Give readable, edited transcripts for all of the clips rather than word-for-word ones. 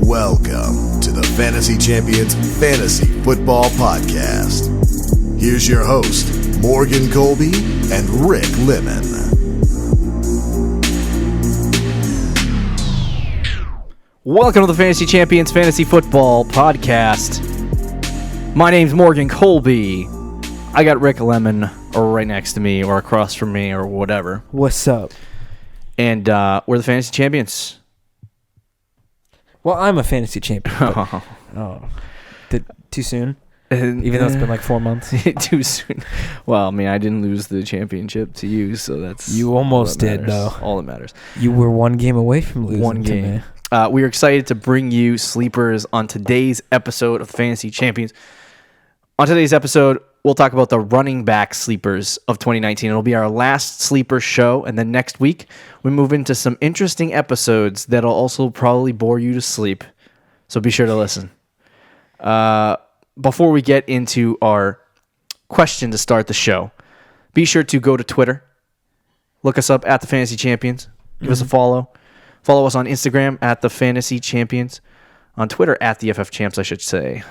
Welcome to the Fantasy Champions Fantasy Football Podcast. Here's your host, Morgan Colby and Rick Lemon. Welcome to the Fantasy Champions Fantasy Football Podcast. My name's Morgan Colby. I got Rick Lemon right next to me or across from me or whatever. What's up? And we're the Fantasy Champions. Well, I'm a fantasy champion. Too soon? Even though it's been like 4 months? Too soon. Well, I mean, I didn't lose the championship to you, so that's... You almost did, though. All that matters. You were one game away from losing one game. To me. We are excited to bring you sleepers on today's episode of Fantasy Champions. On today's episode, we'll talk about the running back sleepers of 2019. It'll be our last sleeper show, and then next week we move into some interesting episodes that'll also probably bore you to sleep. So be sure to listen. Before we get into our question to start the show, be sure to go to Twitter. Look us up at the Fantasy Champions. Give us a follow. Follow us on Instagram at the Fantasy Champions. On Twitter at the FF Champs, I should say.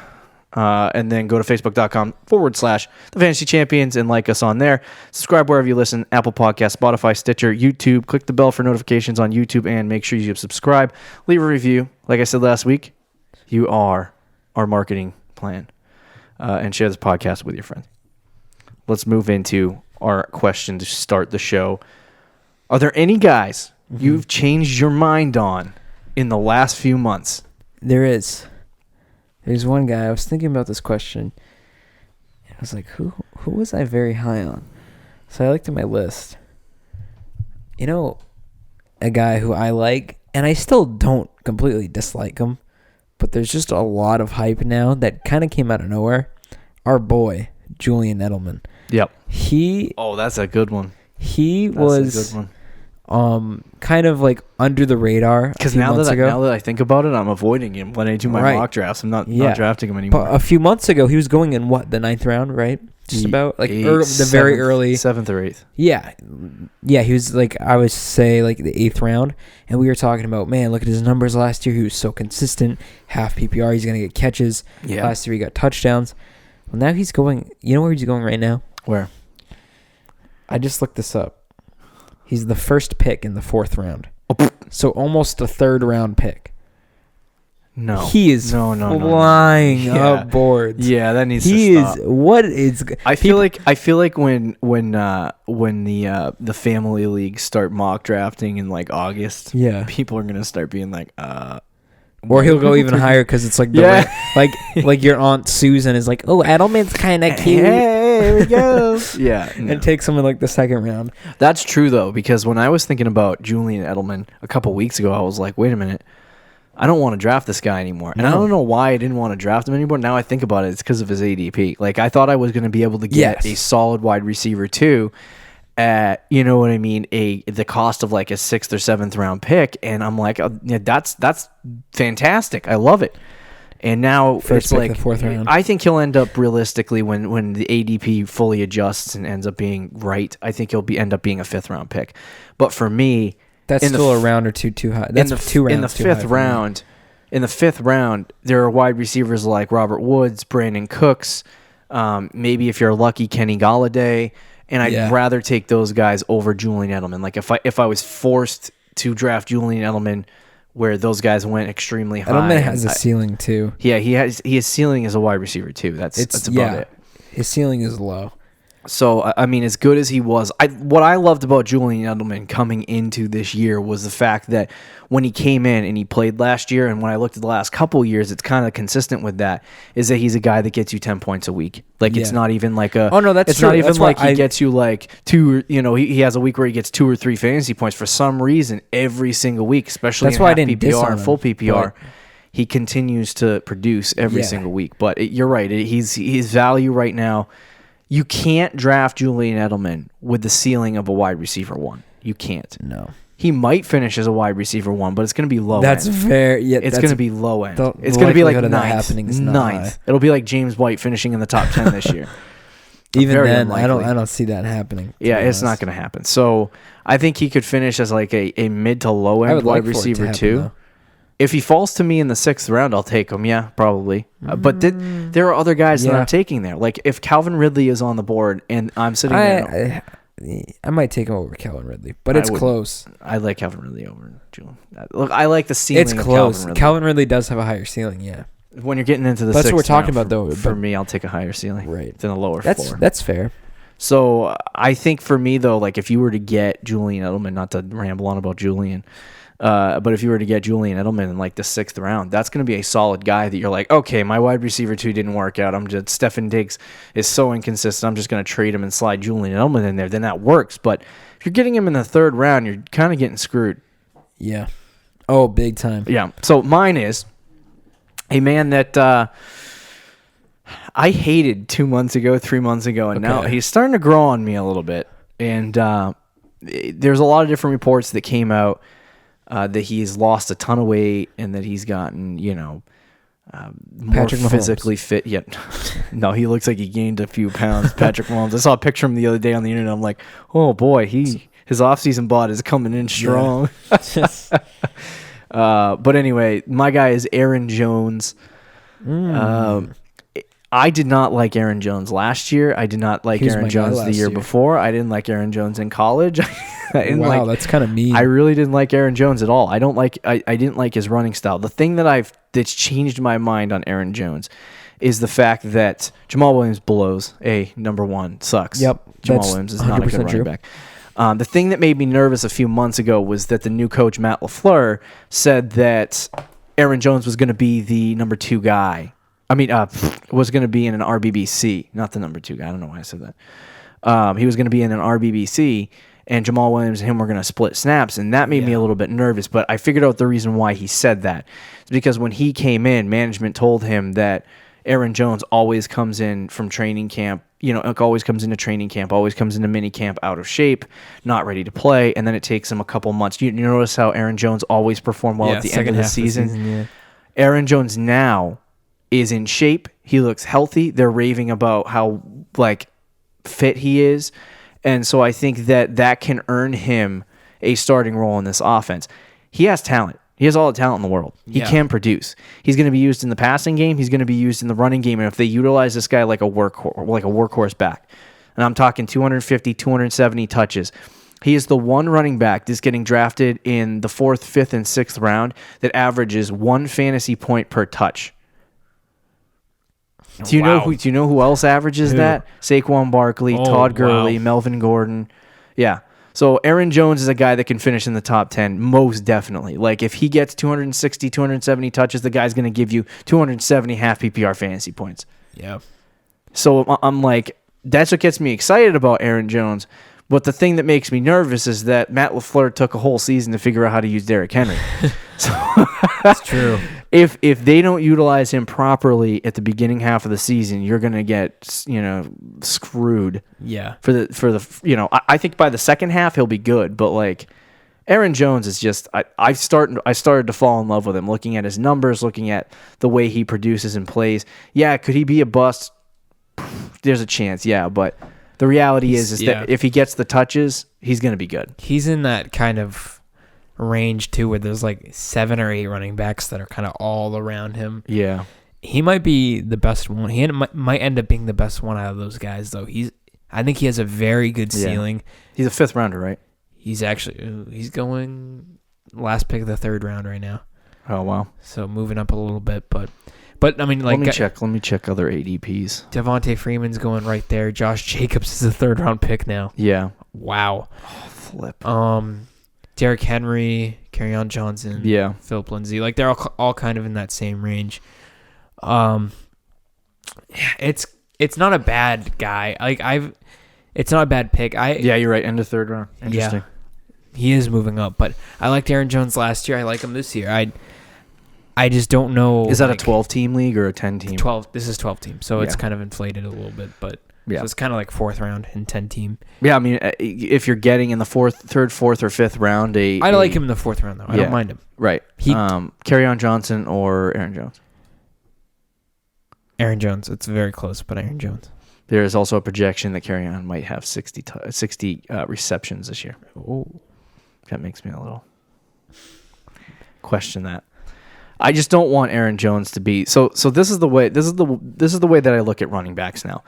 And then go to facebook.com/the Fantasy Champions and like us on there. Subscribe wherever you listen, Apple Podcasts, Spotify, Stitcher, YouTube. Click the bell for notifications on YouTube and make sure you subscribe. Leave a review. Like I said last week, you are our marketing plan. And share this podcast with your friends. Let's move into our question to start the show. Are there any guys you've changed your mind on in the last few months? There is. There's one guy. I was thinking about this question. I was like, who was I very high on? So I looked at my list. You know, a guy who I like, and I still don't completely dislike him, but there's just a lot of hype now that kind of came out of nowhere. Our boy, Julian Edelman. Yep. That's a good one. He was a good one. Kind of like under the radar. Because now that I think about it, I'm avoiding him when I do my mock drafts. I'm not drafting him anymore. But a few months ago, he was going in the 9th round, right? Just about like the very early 7th or 8th. Yeah. He was like, I would say like the 8th round, and we were talking about, man, look at his numbers last year. He was so consistent, half PPR. He's gonna get catches. Yeah. Last year he got touchdowns. Well, now he's going. You know where he's going right now? Where? I just looked this up. He's the first pick in the 4th round. So almost a 3rd round pick. No. He is flying up boards. Yeah, that needs to stop. I feel like when the family leagues start mock drafting in like August, people are going to start being like or he'll go even higher because it's like like your Aunt Susan is like, oh, Edelman's kind of cute. Hey, here we go. And take someone like the 2nd round. That's true though, because when I was thinking about Julian Edelman a couple weeks ago, I was like, wait a minute, I don't want to draft this guy anymore. And I don't know why I didn't want to draft him anymore. Now I think about it, it's because of his ADP. Like I thought I was going to be able to get a solid wide receiver too. At, you know what I mean, the cost of like a 6th or 7th round pick, and I'm like, that's fantastic. I love it. And now first it's like the 4th round. I think he'll end up realistically when the ADP fully adjusts and ends up being right. I think he'll end up being a 5th round pick. But for me, that's still a round or two too high. That's 2 rounds. In the 5th round, there are wide receivers like Robert Woods, Brandon Cooks, maybe if you're lucky, Kenny Golladay. And I'd rather take those guys over Julian Edelman. Like if I was forced to draft Julian Edelman, where those guys went extremely high. Edelman has a ceiling too. Yeah, his ceiling as a wide receiver too. That's about it. His ceiling is low. So, I mean, as good as he was, what I loved about Julian Edelman coming into this year was the fact that when he came in and he played last year, and when I looked at the last couple of years, it's kind of consistent with that, is that he's a guy that gets you 10 points a week. Like, it's not even like a... Oh, no, that's it's true. Not even that's like he gets you like 2, he has a week where he gets 2 or 3 fantasy points for some reason every single week, especially in half PPR and full PPR. He continues to produce every single week. But you're right. His value right now... You can't draft Julian Edelman with the ceiling of a wide receiver 1. You can't. No. He might finish as a wide receiver 1, but it's going to be low end. It's going to be low end. It's going to be like ninth. It'll be like James White finishing in the top 10 this year. Even then, I don't see that happening. Yeah, it's not going to happen. So I think he could finish as like a mid to low end wide receiver 2. If he falls to me in the 6th round, I'll take him. Yeah, probably. But there are other guys that I'm taking there. Like if Calvin Ridley is on the board and I'm sitting there. I might take him over Calvin Ridley, but it's close. I like Calvin Ridley over Julian. Look, I like the ceiling. It's close. Calvin Ridley does have a higher ceiling. Yeah. When you're getting into the that's 6th what we're talking round, about, though. For me, I'll take a higher ceiling than a lower floor. That's fair. So I think for me though, like if you were to get Julian Edelman, not to ramble on about Julian. But if you were to get Julian Edelman in like the 6th round, that's going to be a solid guy that you're like, okay, my wide receiver 2 didn't work out. Stefan Diggs is so inconsistent. I'm just going to trade him and slide Julian Edelman in there. Then that works. But if you're getting him in the 3rd round, you're kind of getting screwed. Yeah. Oh, big time. Yeah. So mine is a man that I hated 2 months ago, 3 months ago, and now he's starting to grow on me a little bit. And there's a lot of different reports that came out. That he's lost a ton of weight and that he's gotten, more physically fit. Yet, no, he looks like he gained a few pounds. Patrick Mahomes. I saw a picture of him the other day on the internet. I'm like, oh boy, his offseason bod is coming in strong. Yeah. But anyway, my guy is Aaron Jones. I did not like Aaron Jones last year. I did not like Aaron Jones the year before. I didn't like Aaron Jones in college. Wow, that's kind of mean. I really didn't like Aaron Jones at all. I didn't like his running style. The thing that's changed my mind on Aaron Jones is the fact that Jamal Williams blows. Number 1 sucks. Yep, Jamal Williams is not a good running back. The thing that made me nervous a few months ago was that the new coach Matt LaFleur said that Aaron Jones was going to be the number 2 guy. Was going to be in an RBBC, not the number 2 guy. I don't know why I said that. He was going to be in an RBBC, and Jamal Williams and him were going to split snaps, and that made me a little bit nervous. But I figured out the reason why he said that. It's because when he came in, management told him that Aaron Jones always comes in from training camp, always comes into training camp, always comes into mini camp out of shape, not ready to play, and then it takes him a couple months. You notice how Aaron Jones always performed well at the end of the season? Aaron Jones now is in shape. He looks healthy. They're raving about how fit he is. And so I think that can earn him a starting role in this offense. He has talent. He has all the talent in the world. He can produce. He's going to be used in the passing game. He's going to be used in the running game. And if they utilize this guy like a workhorse back, and I'm talking 250, 270 touches, he is the one running back that's getting drafted in the 4th, 5th, and 6th round that averages 1 fantasy point per touch. Do you know who else averages that? Saquon Barkley, Todd Gurley, Melvin Gordon. Yeah. So Aaron Jones is a guy that can finish in the top 10, most definitely. Like if he gets 260, 270 touches, the guy's going to give you 270 half PPR fantasy points. Yeah. So I'm like, that's what gets me excited about Aaron Jones. But the thing that makes me nervous is that Matt LaFleur took a whole season to figure out how to use Derrick Henry. That's true. If they don't utilize him properly at the beginning half of the season, you're going to get screwed. Yeah. For the I think by the second half he'll be good, but like Aaron Jones is just I started to fall in love with him, looking at his numbers, looking at the way he produces and plays. Yeah, could he be a bust? There's a chance, yeah, but the reality is that if he gets the touches, he's going to be good. He's in that kind of range too, where there's like 7 or 8 running backs that are kind of all around him. Yeah, he might be the best one. He might end up being the best one out of those guys, though. I think he has a very good ceiling. He's a 5th rounder, right? He's going last pick of the 3rd round right now. Oh wow! So moving up a little bit, but I mean, like, let me check other ADPs. Devontae Freeman's going right there. Josh Jacobs is a 3rd round pick now. Yeah. Wow. Oh, flip. Derrick Henry, Kerryon Johnson, Philip Lindsay, like they're all kind of in that same range. It's not a bad guy. It's not a bad pick. You're right. End of 3rd round. Interesting. Yeah, he is moving up, but I liked Aaron Jones last year. I like him this year. I just don't know. Is that a 12-team league or a 10-team? 12. This is 12 team, so it's kind of inflated a little bit, but so it's kind of like 4th round and 10-team. Yeah, I mean, if you're getting in the 3rd, 4th, or 5th round, I like him in the 4th round though. I don't mind him. Right. Kerryon Johnson or Aaron Jones. Aaron Jones. It's very close, but Aaron Jones. There is also a projection that Kerryon might have 60 receptions this year. Oh, that makes me a little question that. I just don't want Aaron Jones to be so. This is the way. This is the way that I look at running backs now.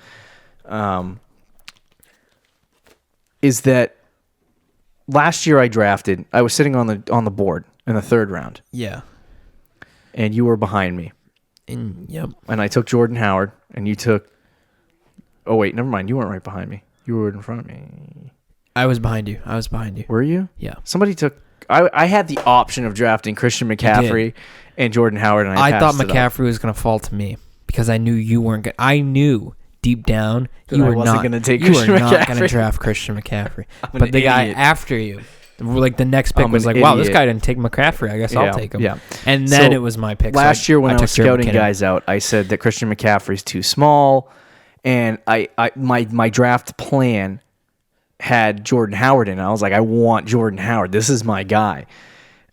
Is that last year I was sitting on the board in the 3rd round. Yeah. And you were behind me. Yep. And I took Jordan Howard, and you took. Oh wait, never mind. You weren't right behind me. You were in front of me. I was behind you. Were you? Yeah. Somebody took. I had the option of drafting Christian McCaffrey and Jordan Howard, and I thought McCaffrey was going to fall to me because I knew you weren't going. I knew deep down you were not going to take. You were not going to draft Christian McCaffrey. But the guy after you, like the next pick, was like, "Wow, this guy didn't take McCaffrey. I guess I'll take him." Yeah. And then it was my pick. Last year when I was scouting guys out, I said that Christian McCaffrey's too small, and my draft plan had Jordan Howard in it. I was like, I want Jordan Howard. This is my guy.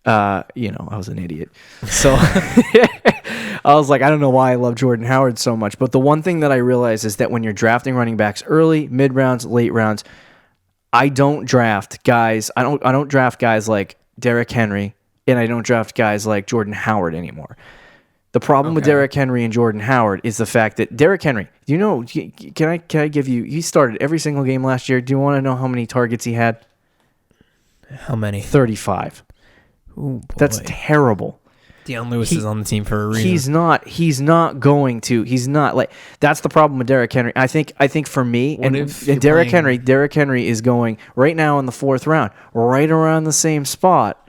I was an idiot. So I was like, I don't know why I love Jordan Howard so much. But the one thing that I realized is that when you're drafting running backs early, mid rounds, late rounds, I don't draft guys. I don't draft guys like Derrick Henry, and I don't draft guys like Jordan Howard anymore. The problem with Derrick Henry and Jordan Howard is the fact that Derrick Henry, can I give you, he started every single game last year. Do you want to know how many targets he had? How many? 35. Ooh, boy. That's terrible. Deion Lewis is on the team for a reason. He's not like, that's the problem with Derrick Henry. I think for me, and Derrick Henry is going right now in the 4th round, right around the same spot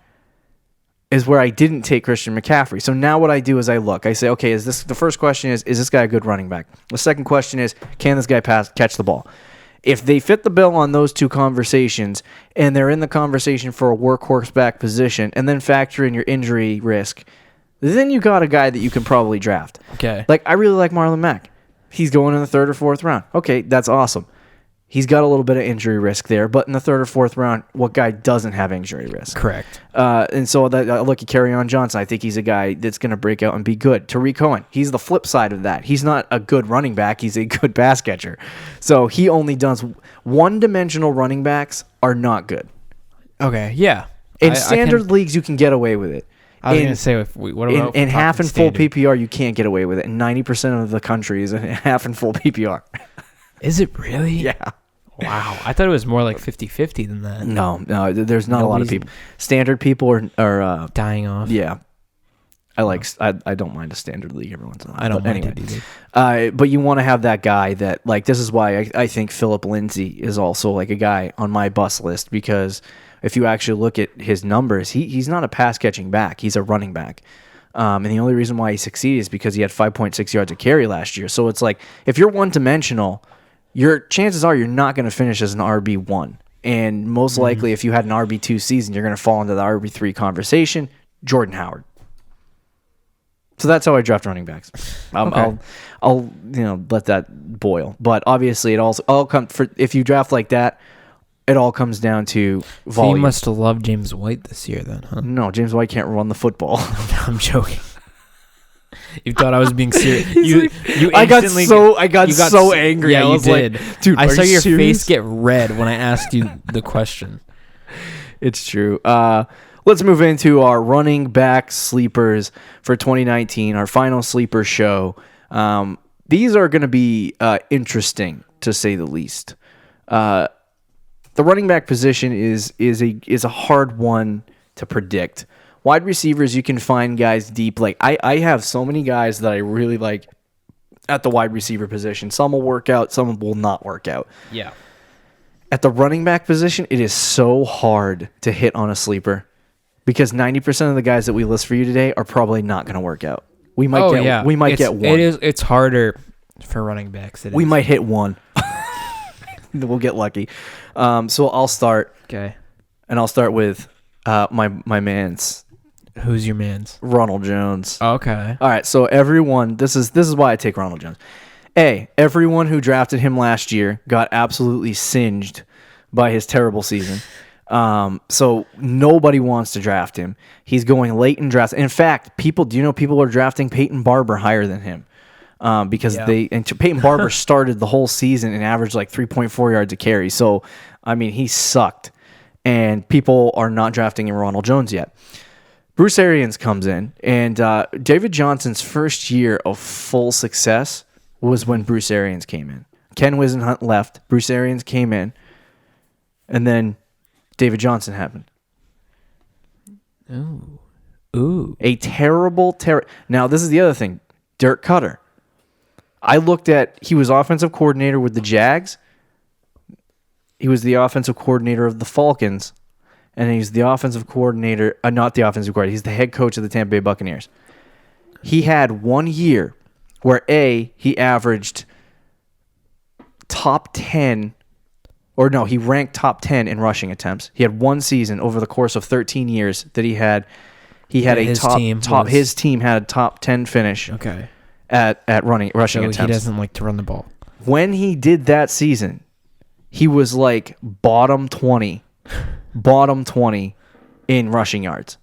is where I didn't take Christian McCaffrey. So now what I do is I say, okay, the first question is this guy a good running back? The second question is, can this guy catch the ball? If they fit the bill on those two conversations, and they're in the conversation for a workhorse back position, and then factor in your injury risk, then you got a guy that you can probably draft. Okay. Like, I really like Marlon Mack. He's going in the 3rd or 4th round. Okay, that's awesome. He's got a little bit of injury risk there, but in the 3rd or 4th round, what guy doesn't have injury risk? Correct. And so I look at Kerryon Johnson. I think he's a guy that's going to break out and be good. Tariq Cohen, he's the flip side of that. He's not a good running back. He's a good pass catcher. So he only does one-dimensional running backs are not good. Okay, yeah. In standard leagues, you can get away with it. I was going to say, what about in half and full PPR, you can't get away with it. And 90% of the country is in half and full PPR. Is it really? Yeah. Wow. I thought it was more like 50-50 than that. No, there's not a lot of people. Standard people are dying off. Yeah. I don't mind a standard league every once in a while. I don't mind it either. But you want to have that guy that, like, this is why I think Phillip Lindsay is also like a guy on my bus list, because if you actually look at his numbers, he's not a pass catching back. He's a running back. And the only reason why he succeeded is because he had 5.6 yards a carry last year. So it's like, if you're one-dimensional, your chances are you're not going to finish as an RB1. And most likely, if you had an RB2 season, you're going to fall into the RB3 conversation. Jordan Howard. So that's how I draft running backs. Okay. I'll let that boil. But obviously, if you draft like that, it all comes down to volume. So you must have loved James White this year then, huh? No, James White can't run the football. I'm joking. You thought I was being serious. I got so angry. Yeah, I was did. Like, dude, I saw your serious? face get red when I asked you the question. It's true. Let's move into our running back sleepers for 2019, our final sleeper show. These are going to be interesting, to say the least. The running back position is a hard one to predict. Wide receivers, you can find guys deep. Like I have so many guys that I really like at the wide receiver position. Some will work out, some will not work out. Yeah. At the running back position, it is so hard to hit on a sleeper because 90% of the guys that we list for you today are probably not going to work out. We might get one. It's harder for running backs. We might hit one. We'll get lucky. So I'll start. Okay. And I'll start with my man's. Who's your man's? Ronald Jones. Okay. All right. So everyone, this is why I take Ronald Jones. Everyone who drafted him last year got absolutely singed by his terrible season. So nobody wants to draft him. He's going late in drafts. In fact, people are drafting Peyton Barber higher than him. Because Peyton Barber started the whole season and averaged like 3.4 yards a carry. So, I mean, he sucked. And people are not drafting Ronald Jones yet. Bruce Arians comes in, and David Johnson's first year of full success was when Bruce Arians came in. Ken Wisenhunt left. Bruce Arians came in, and then David Johnson happened. Ooh. A terrible. Now, this is the other thing. Dirk Cutter. I looked at, he was offensive coordinator with the Jags. He was the offensive coordinator of the Falcons. And he's the offensive coordinator, not the offensive coordinator, he's the head coach of the Tampa Bay Buccaneers. He had 1 year where he averaged top 10, he ranked top 10 in rushing attempts. He had one season over the course of 13 years that he had his team had a top 10 finish. Okay. At rushing attempts. He doesn't like to run the ball. When he did that season, he was like bottom 20 in rushing yards.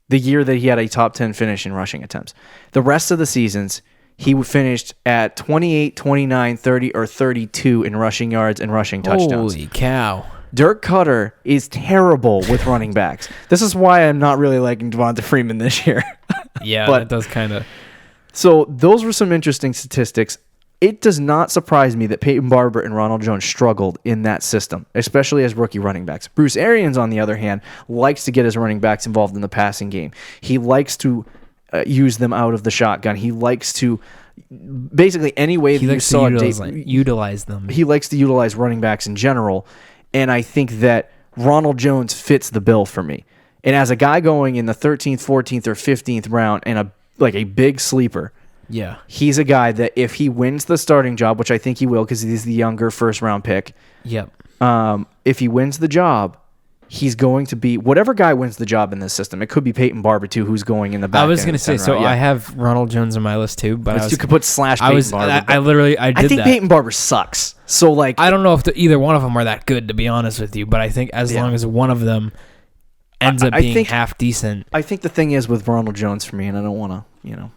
The year that he had a top 10 finish in rushing attempts. The rest of the seasons, he finished at 28, 29, 30, or 32 in rushing yards and rushing touchdowns. Holy cow. Dirk Cutter is terrible with running backs. This is why I'm not really liking Devonta Freeman this year. Yeah, but that does kind of... So those were some interesting statistics. It does not surprise me that Peyton Barber and Ronald Jones struggled in that system, especially as rookie running backs. Bruce Arians, on the other hand, likes to get his running backs involved in the passing game. He likes to use them out of the shotgun. He likes to basically any way that you saw utilize them. He likes to utilize running backs in general, and I think that Ronald Jones fits the bill for me. And as a guy going in the 13th, 14th, or 15th round and a big sleeper, yeah, he's a guy that if he wins the starting job, which I think he will because he's the younger first-round pick. Yep. If he wins the job, he's going to be whatever guy wins the job in this system. It could be Peyton Barber too, who's going in the back. I was going to say, so round. I have Ronald Jones on my list too, but you could put / Peyton Barber. I think Peyton Barber sucks. So I don't know if either one of them are that good, to be honest with you. But I think as long as one of them ends up being half decent. I think the thing is with Ronald Jones for me, and I don't want to,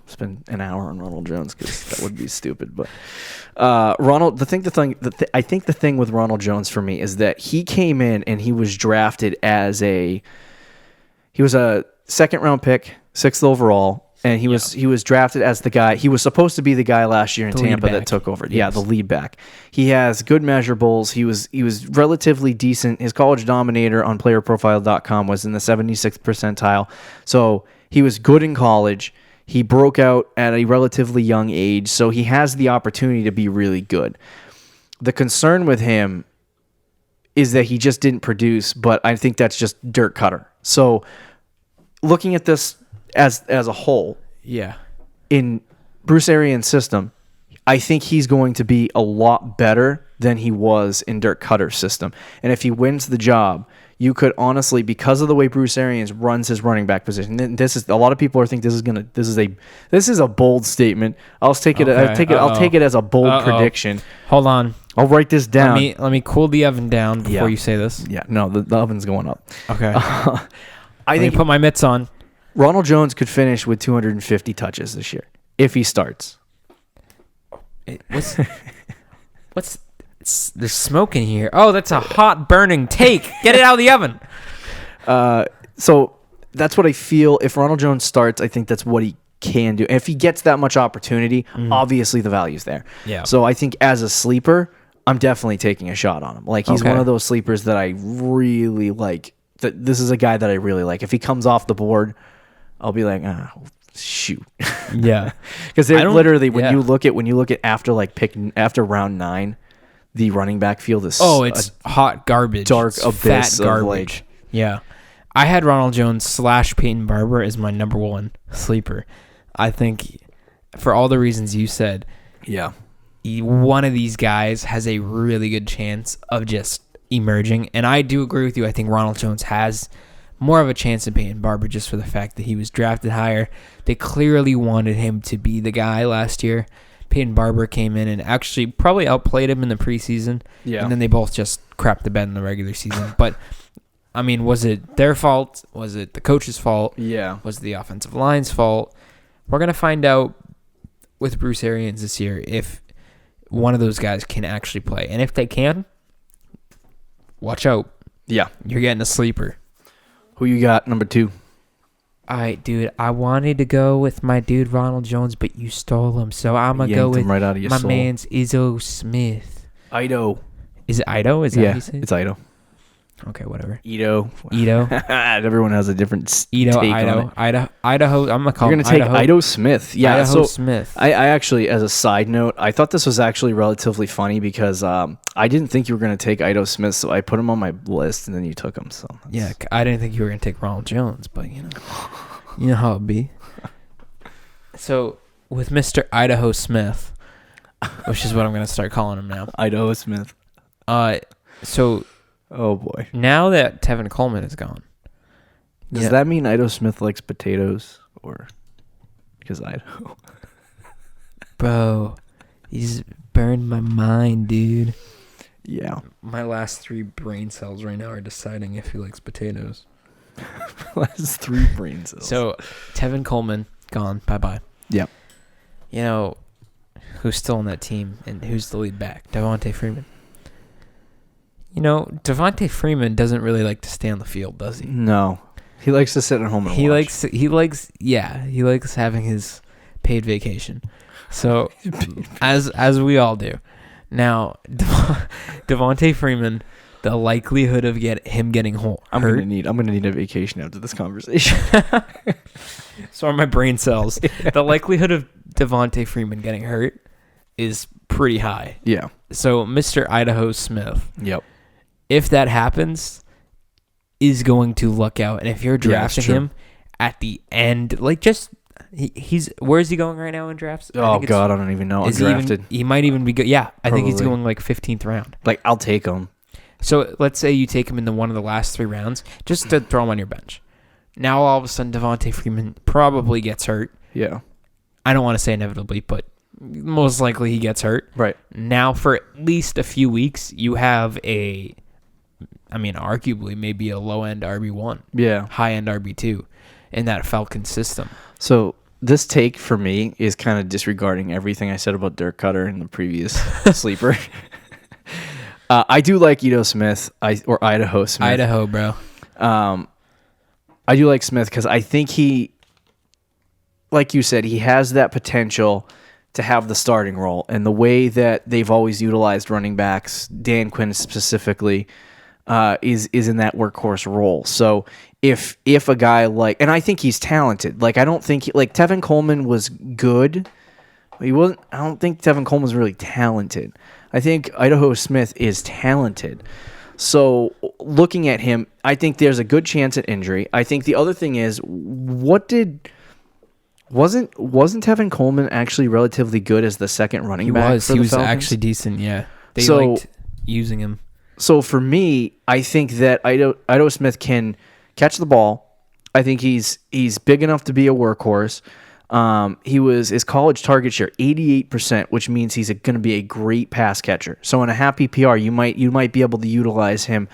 spend an hour on Ronald Jones because that would be stupid. But I think the thing with Ronald Jones for me is that he came in and he was drafted as he was a second round pick, 6th overall. And he was drafted as the guy. He was supposed to be the guy last year in Tampa that took over. Yes. Yeah, the lead back. He has good measurables. He was relatively decent. His college dominator on playerprofile.com was in the 76th percentile. So he was good in college. He broke out at a relatively young age. So he has the opportunity to be really good. The concern with him is that he just didn't produce, but I think that's just Dirk Cutter. So looking at this as a whole, in Bruce Arians' system, I think he's going to be a lot better than he was in Dirk Cutter's system. And if he wins the job, you could honestly, because of the way Bruce Arians runs his running back position, this is a lot of people are thinking this is a bold statement. I'll take it as a bold prediction. Hold on. I'll write this down. Let me cool the oven down before you say this. Yeah, no, the oven's going up. Okay. I think put my mitts on. Ronald Jones could finish with 250 touches this year if he starts. There's smoke in here. Oh, that's a hot burning take. Get it out of the oven. So that's what I feel. If Ronald Jones starts, I think that's what he can do. And if he gets that much opportunity, obviously the value's there. Yeah. So I think as a sleeper, I'm definitely taking a shot on him. Like he's one of those sleepers that I really like. This is a guy that I really like. If he comes off the board, I'll be like, shoot. Yeah. Because literally when you look at after round 9, the running back field is it's hot garbage. Dark abyss fat garbage. Yeah. I had Ronald Jones / Peyton Barber as my number one sleeper. I think for all the reasons you said, one of these guys has a really good chance of just emerging. And I do agree with you. I think Ronald Jones has more of a chance than Peyton Barber just for the fact that he was drafted higher. They clearly wanted him to be the guy last year. Peyton Barber came in and actually probably outplayed him in the preseason. Yeah. And then they both just crapped the bed in the regular season. But, I mean, was it their fault? Was it the coach's fault? Yeah. Was it the offensive line's fault? We're going to find out with Bruce Arians this year if one of those guys can actually play. And if they can, watch out. Yeah. You're getting a sleeper. Who you got, number 2? All right, dude. I wanted to go with my dude Ronald Jones, but you stole him, so I'm gonna go Yanked with him right out of your my soul. man's Izzo Smith. Ido. Is it Ido? Is that Yeah, how you say it? it's Ido. Okay, whatever. Ido. Ido. Everyone has a different Ido. take on it. Idaho. I'm gonna call You're him gonna take Idaho. Ido Smith. Yeah. Idaho So Smith. I actually, as a side note, I thought this was actually relatively funny because I didn't think you were gonna take Ido Smith, so I put him on my list, and then you took him. So Yeah, I didn't think you were gonna take Ronald Jones, but you know how it be. So with Mr. Idaho Smith, which is what I'm gonna start calling him now. Idaho Smith. So Oh boy. now that Tevin Coleman is gone, Does that mean Ido Smith likes potatoes, or because Idaho? bro, he's burned my mind, dude. Yeah. My last 3 brain cells right now are deciding if he likes potatoes. That's 3 brain cells. So Tevin Coleman gone, bye bye. Yep. You know who's still on that team and who's the lead back? Devontae Freeman. You know, Devontae Freeman doesn't really like to stay on the field, does he? No, he likes to sit at home and He watch. he likes having his paid vacation. So as we all do. Now, Devontae Freeman, the likelihood of him getting hurt. I'm gonna need a vacation after this conversation. So are my brain cells. The likelihood of Devontae Freeman getting hurt is pretty high. Yeah. So Mr. Idaho Smith, Yep. if that happens, is going to luck out. And if you're drafting true. him at the end, like just he's where is he going right now in drafts? Oh God, I don't even know. Undrafted. He might even be good. Yeah, I think he's Probably. going like 15th round. Like, I'll take him. So let's say you take him in one of the last 3 rounds, just to throw him on your bench. Now all of a sudden Devontae Freeman probably gets hurt. Yeah. I don't want to say inevitably, but most likely he gets hurt. Right. Now for at least a few weeks, you have arguably maybe a low-end RB1, Yeah. high-end RB2 in that Falcons system. So this take for me is kind of disregarding everything I said about Dirk Cutter in the previous sleeper. I do like Ido Smith or Idaho Smith. Idaho, bro. I do like Smith because I think he, like you said, he has that potential to have the starting role. And the way that they've always utilized running backs, Dan Quinn specifically, is in that workhorse role. So if a guy like, and I think he's talented. Like, I don't think Tevin Coleman was good. He wasn't. I don't think Tevin Coleman was really talented. I think Idaho Smith is talented. So looking at him, I think there's a good chance at injury. I think the other thing is, wasn't Tevin Coleman actually relatively good as the second running back for the was Falcons? actually decent, yeah. They liked using him. So for me, I think that Ido Smith can catch the ball. I think he's big enough to be a workhorse. His college target share 88%, which means he's going to be a great pass catcher. So in a happy PR, you might be able to utilize him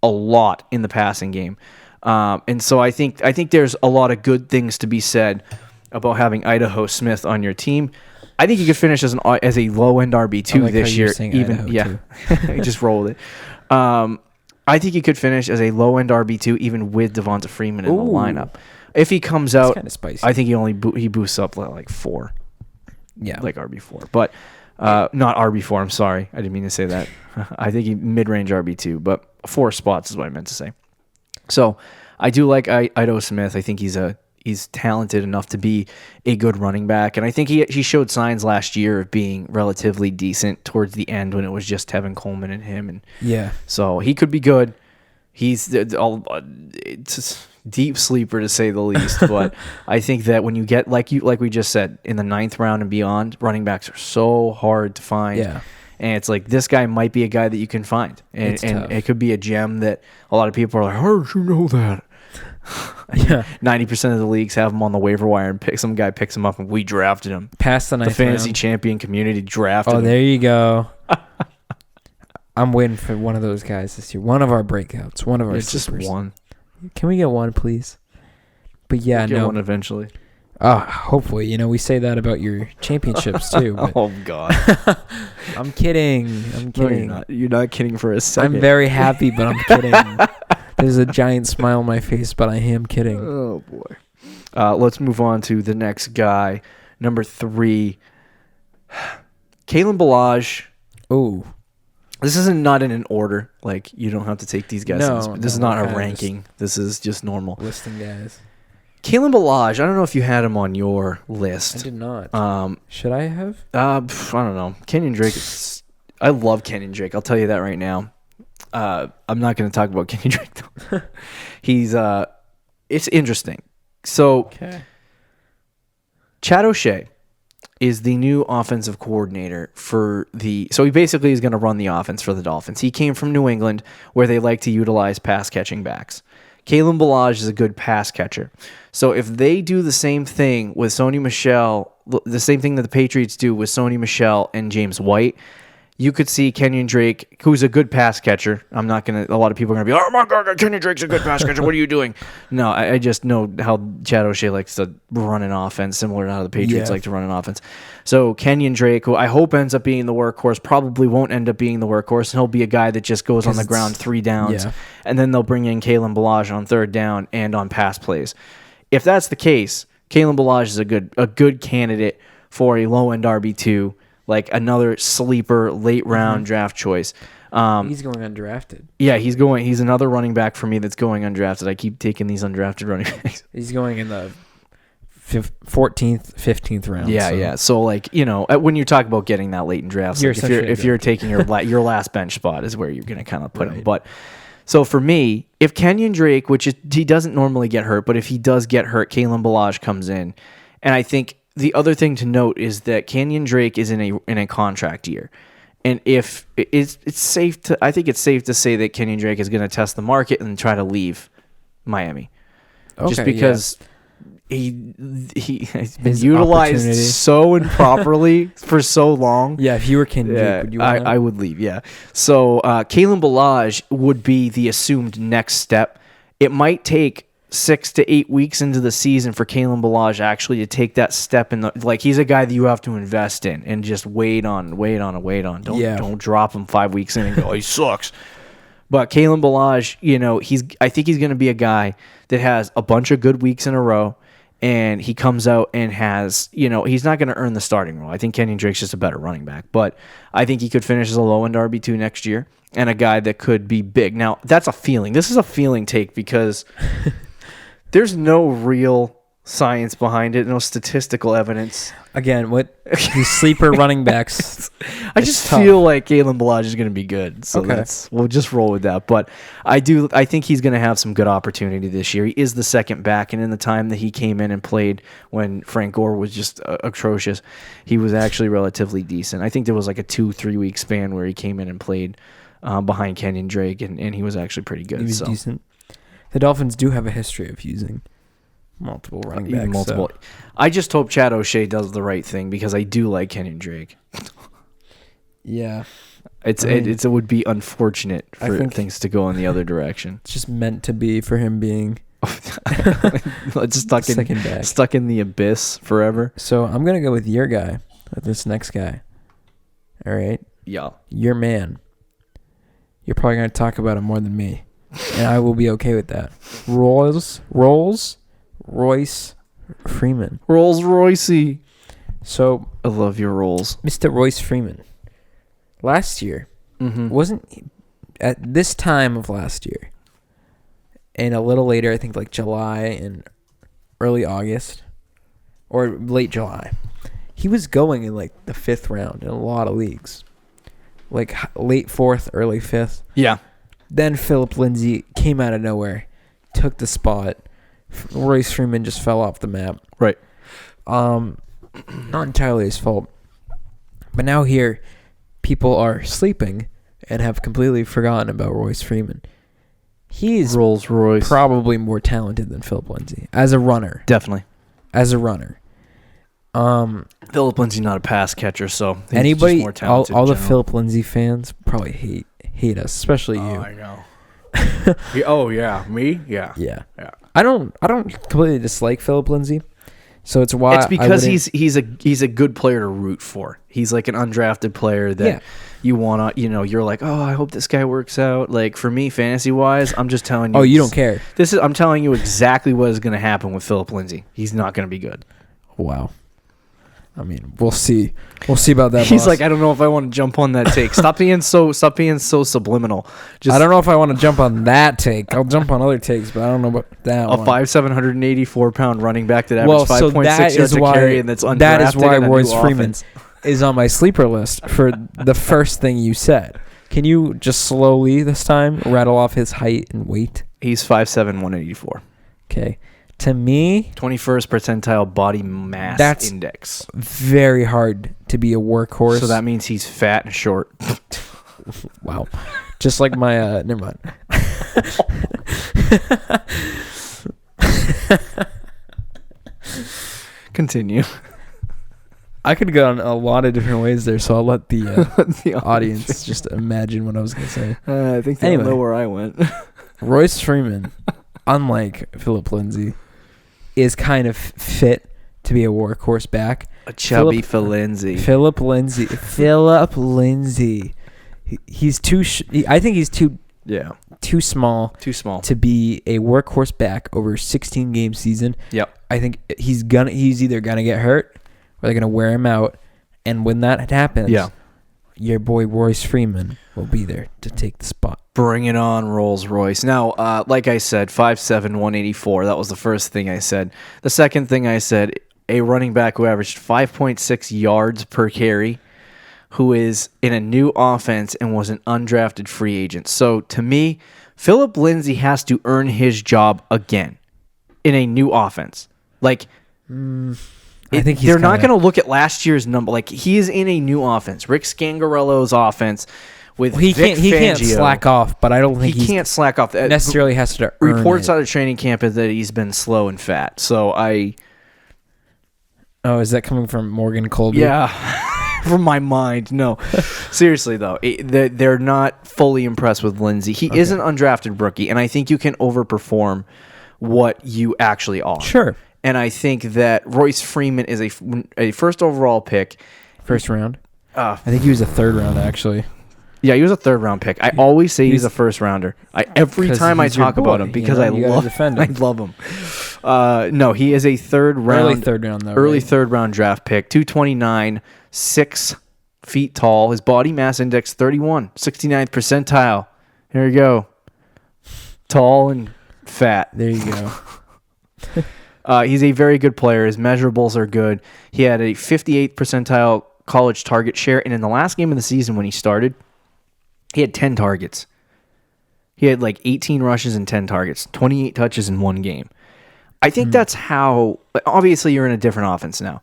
a lot in the passing game. And so I think there's a lot of good things to be said about having Idaho Smith on your team. I think he could finish as a low end RB2 this year. I just rolled it. I think he could finish as a low end RB2 even with Devonta Freeman in the lineup. If he comes out, kind of spicy. I think he boosts up like 4. Yeah. Like RB4. But not RB4, I'm sorry. I didn't mean to say that. I think he mid-range RB2, but 4 spots is what I meant to say. So I do like Ido Smith. I think he's talented enough to be a good running back. And I think he showed signs last year of being relatively decent towards the end when it was just Tevin Coleman and him. And Yeah. so he could be good. It's a deep sleeper to say the least. But I think that when you get, like we just said, in the 9th round and beyond, running backs are so hard to find. Yeah. And it's like, this guy might be a guy that you can find. And tough. it could be a gem that a lot of people are like, how did you know that? Yeah. 90% of the leagues have him on the waiver wire, and some guy picks him up, and we drafted him. Past the 9th The fantasy round. champion community drafted him. Oh, there you go. I'm waiting for one of those guys this year. One of our breakouts. One of our It's just sleepers. one. Can we get one, please? But yeah, We'll get no. one eventually. Hopefully. We say that about your championships too. But Oh, God. I'm kidding. No, you're not. You're not kidding for a second. I'm very happy, but I'm kidding. There's a giant smile on my face, but I am kidding. Oh, boy. Let's move on to the next guy. Number 3, Kalen Ballage. Oh. This isn't not in an order. Like, you don't have to take these guys. No, This is not a ranking. This is just normal. Listing guys. Kalen Ballage, I don't know if you had him on your list. I did not. Should I have? I don't know. Kenyon Drake. I love Kenyon Drake. I'll tell you that right now. I'm not going to talk about Kenyon Drake though. He's it's interesting. So, Okay. Chad O'Shea is the new offensive coordinator so he basically is going to run the offense for the Dolphins. He came from New England where they like to utilize pass catching backs. Kalen Ballage is a good pass catcher. So if they do the same thing with Sony Michel, the same thing that the Patriots do with Sony Michel and James White, you could see Kenyon Drake, who's a good pass catcher. A lot of people are going to be, oh my God, Kenyon Drake's a good pass catcher. What are you doing? No, I just know how Chad O'Shea likes to run an offense, similar to how the Patriots like to run an offense. So Kenyon Drake, who I hope ends up being the workhorse, probably won't end up being the workhorse, and he'll be a guy that just goes on the ground 3 downs, and then they'll bring in Kalen Ballage on 3rd down and on pass plays. If that's the case, Kalen Ballage is a good candidate for a low-end RB2, like another sleeper late round draft choice. He's going undrafted. Yeah, he's another running back for me that's going undrafted. I keep taking these undrafted running backs. He's going in the 14th, 15th round. Yeah. So like, when you talk about getting that late in drafts, if you're taking your last bench spot is where you're going to kind of put him. But so for me, if Kenyon Drake, he doesn't normally get hurt, but if he does get hurt, Kalen Ballage comes in, and I think the other thing to note is that Kenyon Drake is in a contract year, and if it's safe to say that Kenyon Drake is going to test the market and try to leave Miami, just because he has been utilized so improperly for so long. Yeah, if you were Kenyon Drake, would you want him? I would leave. Yeah, so Kalen Ballage would be the assumed next step. It might take 6 to 8 weeks into the season for Kalen Ballage actually to take that step he's a guy that you have to invest in and just wait on. Don't drop him 5 weeks in and go, he sucks. But Kalen Ballage, I think he's going to be a guy that has a bunch of good weeks in a row, and he comes out and has, he's not going to earn the starting role. I think Kenyon Drake's just a better running back, but I think he could finish as a low-end RB2 next year and a guy that could be big. Now, that's a feeling. This is a feeling take because there's no real science behind it, no statistical evidence. Again, what these sleeper running backs, I just feel like Kalen Ballage is going to be good, so we'll just roll with that. But I think he's going to have some good opportunity this year. He is the second back, and in the time that he came in and played when Frank Gore was just atrocious, he was actually relatively decent. I think there was like a 2-3 week span where he came in and played behind Kenyon Drake, and he was actually pretty good. He was decent. The Dolphins do have a history of using multiple running backs. So. I just hope Chad O'Shea does the right thing because I do like Kenyon Drake. Yeah. It would be unfortunate for things to go in the other direction. It's just meant to be for him being stuck in the abyss forever. So I'm going to go with your guy, with this next guy. All right? Yeah. Your man. You're probably going to talk about him more than me. And I will be okay with that. Rolls Royce Freeman. Rolls Royce. So I love your rolls. Mr. Royce Freeman. Last year, wasn't at this time of last year, and a little later, I think like July and early August, or late July, he was going in like the 5th round in a lot of leagues. Like late 4th, early 5th. Yeah. Then Philip Lindsay came out of nowhere, took the spot. Royce Freeman just fell off the map. Right. Not entirely his fault. But now here, people are sleeping and have completely forgotten about Royce Freeman. He's Rolls Royce probably more talented than Philip Lindsay as a runner. Definitely. As a runner. Philip Lindsay not a pass catcher, so anybody, more talented all the Philip Lindsay fans probably hate us, especially you. I know. Oh yeah, me? Yeah. I don't completely dislike Philip Lindsay. So it's why it's because he's a good player to root for. He's like an undrafted player that you want to, you're like, oh, I hope this guy works out. Like for me, fantasy wise, I'm just telling you. Oh, you don't care. I'm telling you exactly what is going to happen with Philip Lindsay. He's not going to be good. Wow. I mean, we'll see. We'll see about that. He's boss. like, I don't know if I want to jump on that take. Stop being so subliminal. I don't know if I want to jump on that take. I'll jump on other takes, but I don't know about that one. 784 pound running back that averaged 5.6 yards a carry, and that's undrafted. That is why Royce Freeman is on my sleeper list for the first thing you said. Can you just slowly this time rattle off his height and weight? He's 5'7", 184. Okay. To me, 21st percentile body mass index. Very hard to be a workhorse. So that means he's fat and short. Wow. Just like my never mind. Continue. I could go in a lot of different ways there, so I'll let the audience just imagine what I was going to say. I think they know where I went. Royce Freeman, unlike Philip Lindsay, is kind of fit to be a workhorse back. A chubby Lindsay. Philip Lindsay. He's too. I think he's too. Yeah. Too small. Too small to be a workhorse back over a 16-game season. Yep. I think he's either gonna get hurt or they're gonna wear him out, and when that happens, your boy Royce Freeman will be there to take the spot. Bring it on, Rolls Royce. Now, like I said, 5'7", 184. That was the first thing I said. The second thing I said, a running back who averaged 5.6 yards per carry, who is in a new offense and was an undrafted free agent. So, to me, Philip Lindsay has to earn his job again in a new offense. Like, I think they're not going to look at last year's number. Like, he is in a new offense. Rick Scangarello's offense. He can't slack off, but I don't think he can't slack off. Necessarily has to earn reports it. out of training camp is that he's been slow and fat. So is that coming from Morgan Colby? Yeah, from my mind. No, seriously though, they're not fully impressed with Lindsay. He is an undrafted rookie, and I think you can overperform what you actually are. Sure. And I think that Royce Freeman is a first overall pick. First round. I think he was a third round actually. Yeah, he was a third round pick. I always say he's a first rounder. Every time I talk about him because I love him. No, he is a early third round draft pick. 229, 6 feet tall. His body mass index 31, 69th percentile. Here you go. Tall and fat. There you go. He's a very good player. His measurables are good. He had a 58th percentile college target share, and in the last game of the season when he started, he had 10 targets. He had like 18 rushes and 10 targets, 28 touches in one game. I think that's how, obviously you're in a different offense now,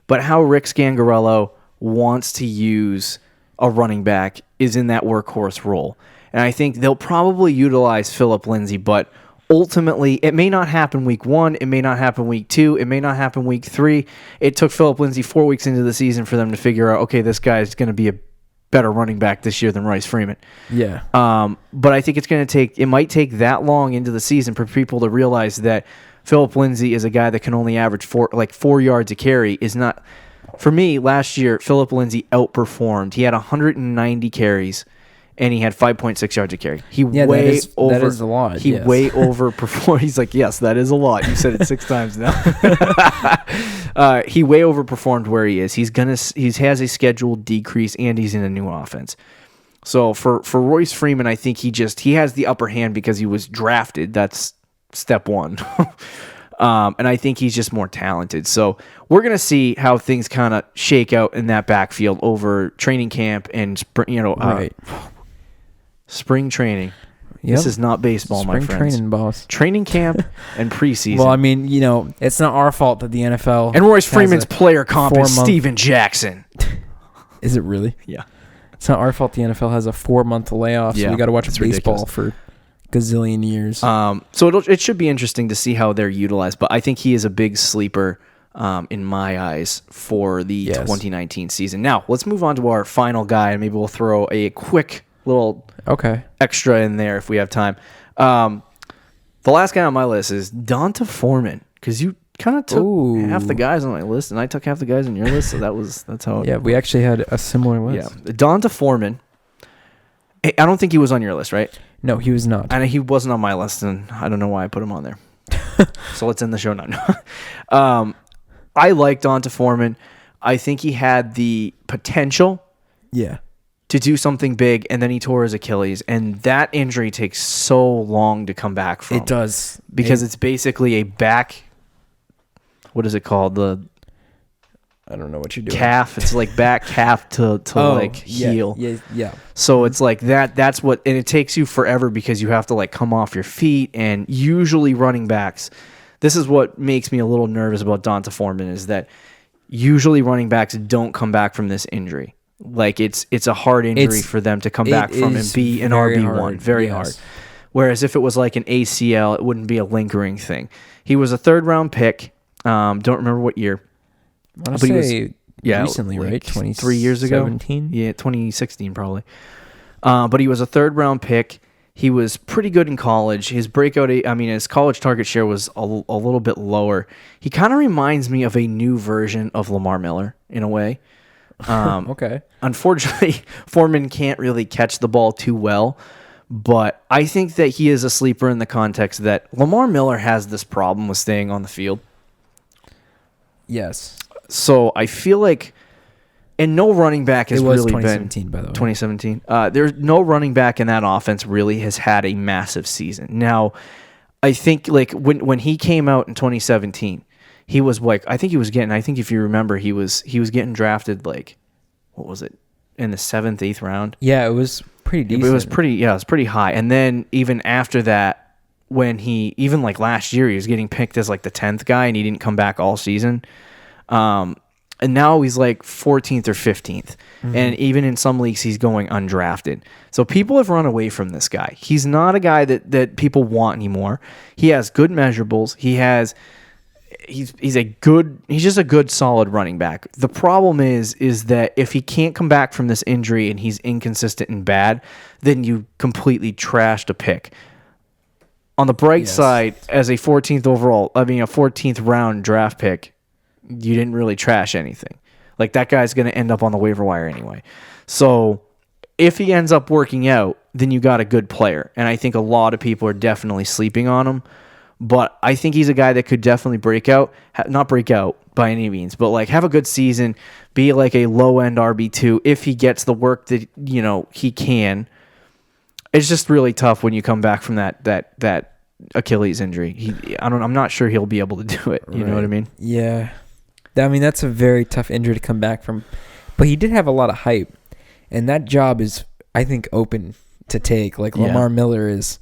but how Rick Scangarello wants to use a running back is in that workhorse role. And I think they'll probably utilize Philip Lindsay, but ultimately it may not happen week 1, it may not happen week 2, it may not happen week 3. It took Philip Lindsay 4 weeks into the season for them to figure out, okay, this guy's going to be a better running back this year than Royce Freeman. Yeah. But I think it might take that long into the season for people to realize that Philip Lindsay is a guy that can only average 4 yards a carry. Is not, for me, last year, Philip Lindsay outperformed. He had 190 carries and he had 5.6 yards a carry. That is a lot. He way overperformed. He's like, yes, that is a lot. You said it 6 times now. He way overperformed where he is. He has a scheduled decrease, and he's in a new offense. So for Royce Freeman, I think he has the upper hand because he was drafted. That's step one. And I think he's just more talented. So we're going to see how things kind of shake out in that backfield over training camp and spring training. Yep. This is not baseball, my friends. Spring training, boss. Training camp and preseason. Well, I mean, it's not our fault that the NFL and Royce Freeman's player comp is Steven Jackson. Is it really? Yeah. It's not our fault the NFL has a 4-month layoff, so we got to watch baseball for gazillion years. So it should be interesting to see how they're utilized, but I think he is a big sleeper in my eyes for the 2019 season. Now, let's move on to our final guy, and maybe we'll throw a quick little extra in there if we have time. The last guy on my list is Donta Foreman, because you kind of took Ooh. half the guys on my list, and I took half the guys on your list. So that's how. Yeah, we actually had a similar list. Yeah, Donta Foreman. I don't think he was on your list, right? No, he was not. And he wasn't on my list, and I don't know why I put him on there. So let's end the show now. I like Donta Foreman. I think he had the potential Yeah. to do something big, and then he tore his Achilles, and that injury takes so long to come back from. It does. Because it's basically a back, what is it called? I don't know what you're doing. Calf. It's like back calf to heel. Yeah. So it's like that's what, and it takes you forever because you have to like come off your feet, and usually running backs, this is what makes me a little nervous about Donta Foreman, is that usually running backs don't come back from this injury. Like it's a hard injury for them to come back from and be an RB1. Very hard. Whereas if it was like an ACL, it wouldn't be a lingering thing. He was a 3rd round pick. Don't remember what year. I want to say recently, like right? 3 years ago. 2017? Yeah, 2016 probably. But he was a 3rd round pick. He was pretty good in college. His his college target share was a little bit lower. He kind of reminds me of a new version of Lamar Miller in a way. Okay. Unfortunately, Foreman can't really catch the ball too well, but I think that he is a sleeper in the context that Lamar Miller has this problem with staying on the field. Yes. So I feel like, and no running back has really been 2017, by the way. 2017. There's no running back in that offense really has had a massive season. Now, I think like when he came out in 2017, he was like, I think if you remember, he was getting drafted like, what was it, in the 7th, 8th round? Yeah, it was pretty decent. It was pretty high. And then even after that, when even like last year, he was getting picked as like the 10th guy, and he didn't come back all season. And now he's like 14th or 15th. Mm-hmm. And even in some leagues, he's going undrafted. So people have run away from this guy. He's not a guy that people want anymore. He has good measurables. He's just a good solid running back. The problem is that if he can't come back from this injury and he's inconsistent and bad, then you completely trashed a pick. On the bright side, as a 14th round draft pick, you didn't really trash anything. Like, that guy's going to end up on the waiver wire anyway. So if he ends up working out, then you got a good player. And I think a lot of people are definitely sleeping on him. But I think he's a guy that could definitely break out. Not break out by any means, but like have a good season, be like a low-end RB2 if he gets the work that, he can. It's just really tough when you come back from that Achilles injury. I'm not sure he'll be able to do it. You know what I mean? Yeah. I mean, that's a very tough injury to come back from. But he did have a lot of hype. And that job is, I think, open to take. Like Lamar Miller is,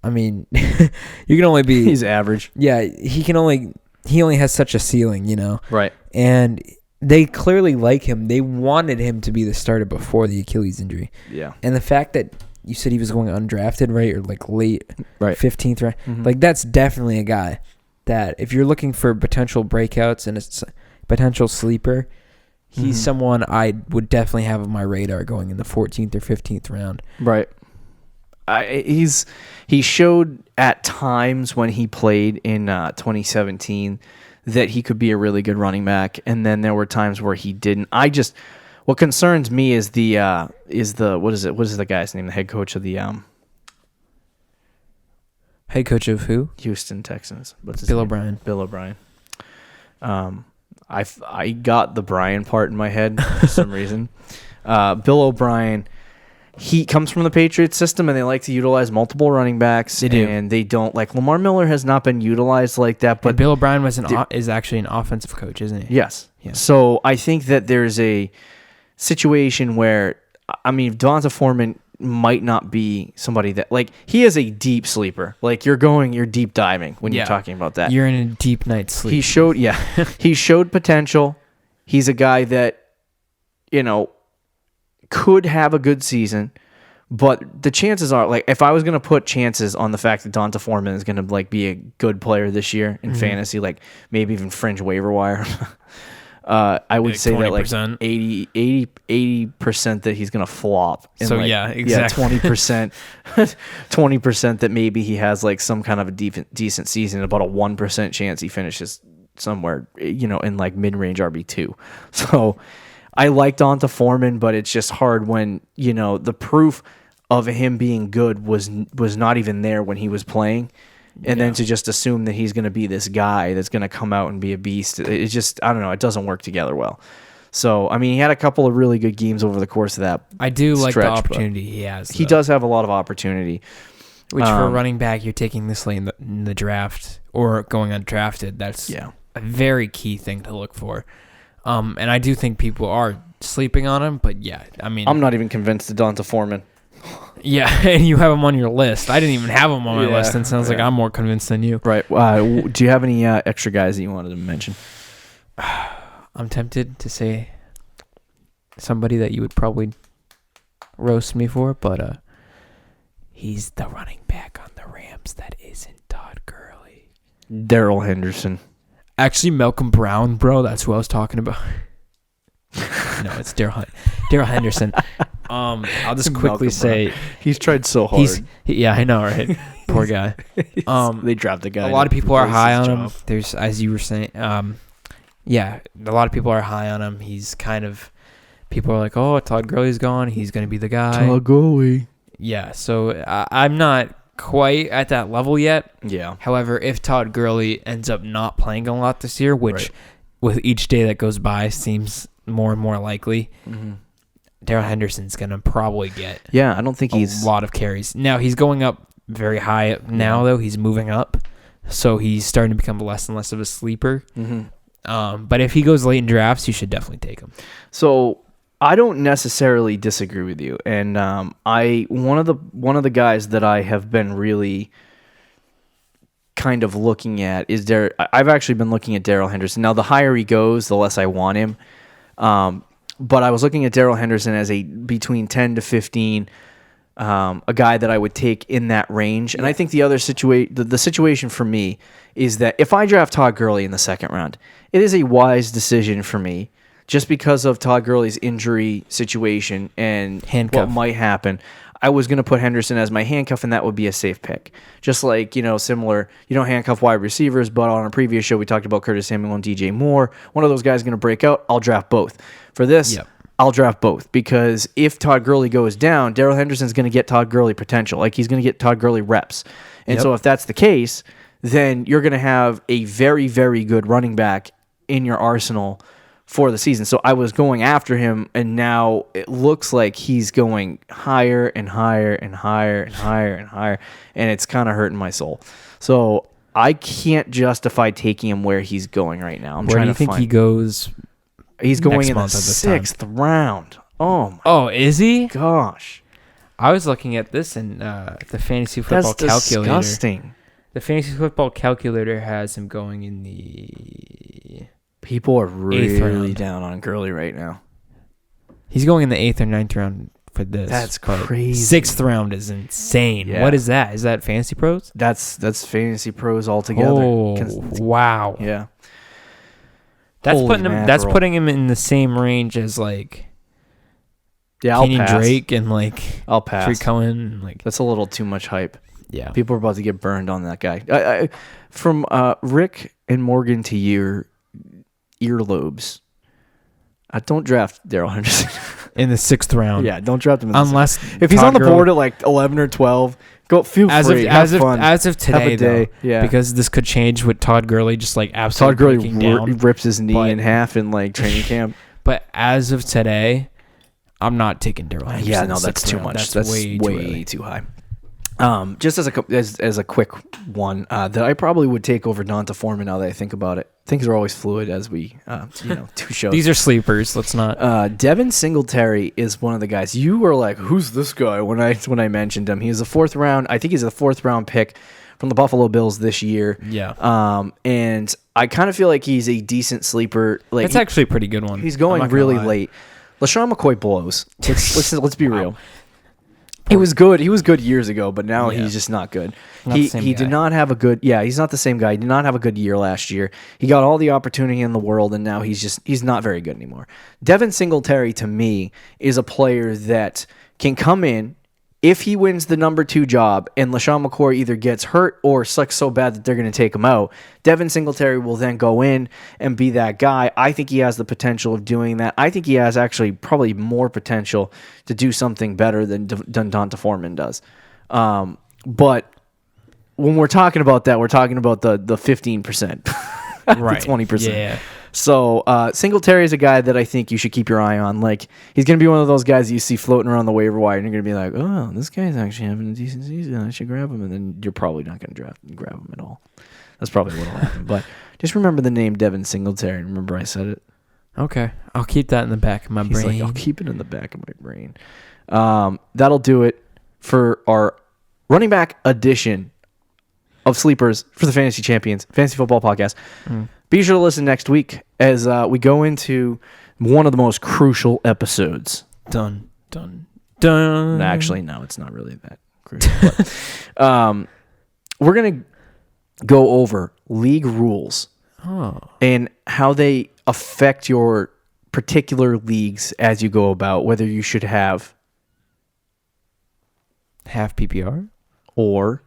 I mean, you can only be... He's average. Yeah, he only has such a ceiling, Right. And they clearly like him. They wanted him to be the starter before the Achilles injury. Yeah. And the fact that you said he was going undrafted, right? Or like late 15th round. Mm-hmm. Like, that's definitely a guy that if you're looking for potential breakouts and a potential sleeper, he's someone I would definitely have on my radar going in the 14th or 15th round. Right. He showed at times when he played in 2017 that he could be a really good running back, and then there were times where he didn't. What concerns me is the what is the guy's name? The head coach of the head coach of who? Houston Texans. What's his Bill name? O'Brien. Bill O'Brien. I got the Bryan part in my head for some reason. Bill O'Brien. He comes from the Patriots system, and they like to utilize multiple running backs. They do. And they don't like Lamar Miller has not been utilized like that. But and Bill O'Brien is actually an offensive coach, isn't he? Yes. Yeah. So I think that there's a situation where, Donta Foreman might not be somebody that, like, he is a deep sleeper. Like, you're deep diving when you're talking about that. You're in a deep night's sleep. He showed potential. He's a guy that, could have a good season, but the chances are, like, if I was going to put chances on the fact that Donta Foreman is going to, like, be a good player this year in fantasy, like, maybe even fringe waiver wire, I would say 20%. That, like, 80% that he's going to flop. And so, like, exactly. 20% that maybe he has, like, some kind of a decent season, about a 1% chance he finishes somewhere, in like mid-range RB2. So I like Donta Foreman, but it's just hard when, the proof of him being good was not even there when he was playing. And then to just assume that he's going to be this guy that's going to come out and be a beast, it's just, I don't know, it doesn't work together well. So, I mean, he had a couple of really good games over the course of that I do like the stretch, opportunity he has. He does have a lot of opportunity. Which for a running back, you're taking this late in the draft or going undrafted. That's a very key thing to look for. And I do think people are sleeping on him, but I mean... I'm not even convinced of Donta Foreman. Yeah, and you have him on your list. I didn't even have him on my list, and it sounds like I'm more convinced than you. Right. Do you have any extra guys that you wanted to mention? I'm tempted to say somebody that you would probably roast me for, but he's the running back on the Rams that isn't Todd Gurley. Darrell Henderson. Actually, Malcolm Brown, bro. That's who I was talking about. No, it's Darrell Henderson. I'll just quickly say he's tried so hard. I know, right? Poor guy. They dropped the guy. A lot of people are high on him. There's, as you were saying, a lot of people are high on him. He's kind of, people are like, oh, Todd Gurley's gone. He's going to be the guy. Todd Gurley. Yeah, so I'm not quite at that level yet. Yeah. However, if Todd Gurley ends up not playing a lot this year, which with each day that goes by seems more and more likely, Darrell Henderson's going to probably get I don't think he's a lot of carries. Now, he's going up very high now, though. He's moving up, so he's starting to become less and less of a sleeper. But if he goes late in drafts, you should definitely take him. So I don't necessarily disagree with you, and one of the guys that I have been really kind of looking at is I've actually been looking at Darrell Henderson. Now, the higher he goes, the less I want him. But I was looking at Darrell Henderson as a between 10 to 15, a guy that I would take in that range. And I think the situation for me is that if I draft Todd Gurley in the second round, it is a wise decision for me just because of Todd Gurley's injury situation and what might happen. I was going to put Henderson as my handcuff, and that would be a safe pick. Just like, similar, you don't handcuff wide receivers, but on a previous show, we talked about Curtis Samuel and DJ Moore. One of those guys is going to break out. I'll draft both. For this, I'll draft both, because if Todd Gurley goes down, Darrell Henderson's going to get Todd Gurley potential. Like, he's going to get Todd Gurley reps. And so if that's the case, then you're going to have a very, very good running back in your arsenal for the season. So I was going after him, and now it looks like he's going higher and higher and higher and higher and higher, and it's kind of hurting my soul. So I can't justify taking him where he's going right now. Where do you think he goes? He's going in the 6th round. Oh, is he? Gosh. I was looking at this in the fantasy football calculator. That's disgusting. The fantasy football calculator has him going in the... People are really down on Gurley right now. He's going in the 8th or 9th round for this. That's crazy. 6th round is insane. Yeah. What is that? Is that Fantasy Pros? That's Fantasy Pros altogether. Oh, wow. Yeah. That's putting him in the same range as like Kenyon Drake and like I'll pass. Trey Cohen. Like, that's a little too much hype. Yeah. People are about to get burned on that guy. From Rick and Morgan to your earlobes, don't draft Darrell Henderson in the 6th round. Yeah, don't draft him unless if he's on the board at like 11 or 12. Go feel free. As of today, though, yeah. Because this could change with Todd Gurley just like absolutely Todd Gurley rips his knee in half in like training camp. But as of today, I'm not taking Darrell Henderson. Yeah, no, that's too much. That's way too high. Just as a quick one that I probably would take over Donta Foreman now that I think about it. Things are always fluid as we, two shows. These are sleepers. Let's not. Devin Singletary is one of the guys. You were like, "Who's this guy?" When I mentioned him, he's a 4th round. I think he's a 4th round pick from the Buffalo Bills this year. Yeah. And I kind of feel like he's a decent sleeper. Like, that's actually a pretty good one. He's going really late. LaShawn McCoy blows. Let's be real. He was good. He was good years ago, but now he's just not good. He did not have a good. Yeah, he's not the same guy. He did not have a good year last year. He got all the opportunity in the world, and now he's not very good anymore. Devin Singletary, to me, is a player that can come in, if he wins the number 2 job and LaShawn McCoy either gets hurt or sucks so bad that they're going to take him out, Devin Singletary will then go in and be that guy. I think he has the potential of doing that. I think he has actually probably more potential to do something better than Donta Foreman does. But when we're talking about that, we're talking about the 15%, Right. the 20%. Yeah. So Singletary is a guy that I think you should keep your eye on. Like, he's going to be one of those guys that you see floating around the waiver wire, and you're going to be like, oh, this guy's actually having a decent season. I should grab him. And then you're probably not going to grab him at all. That's probably what will happen. But just remember the name Devin Singletary. Remember I said it? Okay. I'll keep that in the back of my He's brain. like, I'll keep it in the back of my brain. That'll do it for our running back edition of Sleepers for the Fantasy Champions Fantasy Football Podcast. Be sure to listen next week as we go into one of the most crucial episodes. Dun, dun, dun. Actually, no, it's not really that crucial. But, we're going to go over league rules and how they affect your particular leagues as you go about whether you should have half PPR or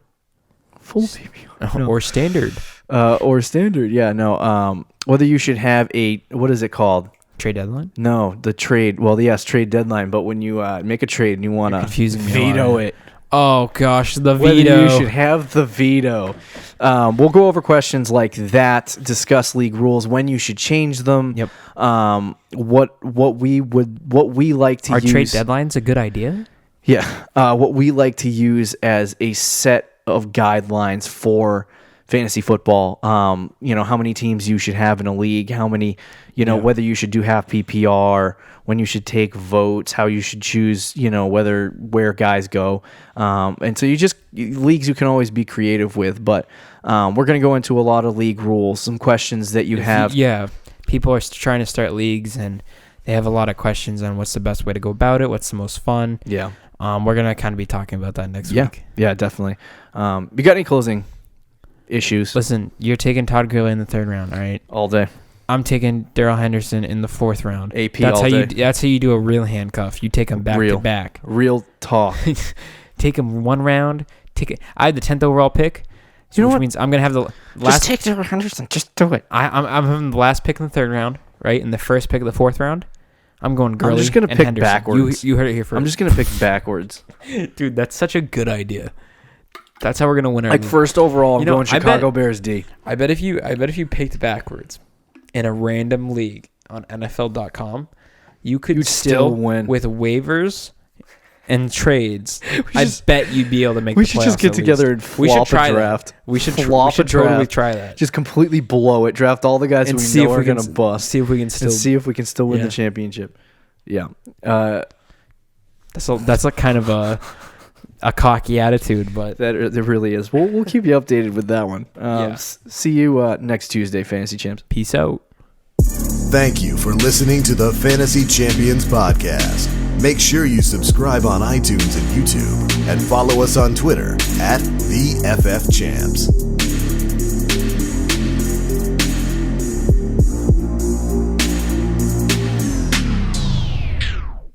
full PPR. No. Or standard. Or standard, yeah, no. Whether you should have what is it called? Trade deadline? No, the trade. Well, yes, trade deadline. But when you make a trade and you want to veto it, Oh gosh, the veto. whether you should have the veto. We'll go over questions like that. Discuss league rules, when you should change them. Yep. What we like to Are use. trade deadlines a good idea? Yeah. What we like to use as a set of guidelines for fantasy football. How many teams you should have in a league, how many, whether you should do half PPR, when you should take votes, how you should choose, where guys go. And so leagues you can always be creative with, but we're going to go into a lot of league rules, some questions that you have. Yeah. People are trying to start leagues and they have a lot of questions on what's the best way to go about it, what's the most fun. Yeah. We're going to kind of be talking about that next week. Yeah, definitely. You got any closing issues? Listen, you're taking Todd Gurley in the 3rd round, all right? All day. I'm taking Darrell Henderson in the 4th round. AP that's all how day. That's how you do a real handcuff. You take them back to back. Real talk. Take him 1 round. I had the 10th overall pick. You know which what? means I'm gonna have the last. Just take Darrell Henderson. Just do it. I'm having the last pick in the 3rd round, right? And the first pick of the 4th round. I'm going Gurley. I'm just gonna and pick Henderson. backwards. You heard it here first. I'm just gonna pick backwards. Dude, that's such a good idea. That's how we're gonna win our Like league. first overall, I'm going I Chicago Bears D. I bet if you picked backwards in a random league on NFL.com, you'd still win with waivers and trades. I bet you'd be able to make. We the should just playoffs get at together least. and We should flop try a draft. That. We should flop a totally draft. try that. Just completely blow it. Draft all the guys And who see we if know we are can going to bust. See if we can still win Yeah. the championship. Yeah. That's like kind of a cocky attitude, but That it really is. We'll keep you updated with that one. Yeah. See you next Tuesday, Fantasy Champs. peace out. Thank you for listening to the Fantasy Champions Podcast. Make sure you subscribe on iTunes and YouTube and follow us on Twitter @TheFFChamps.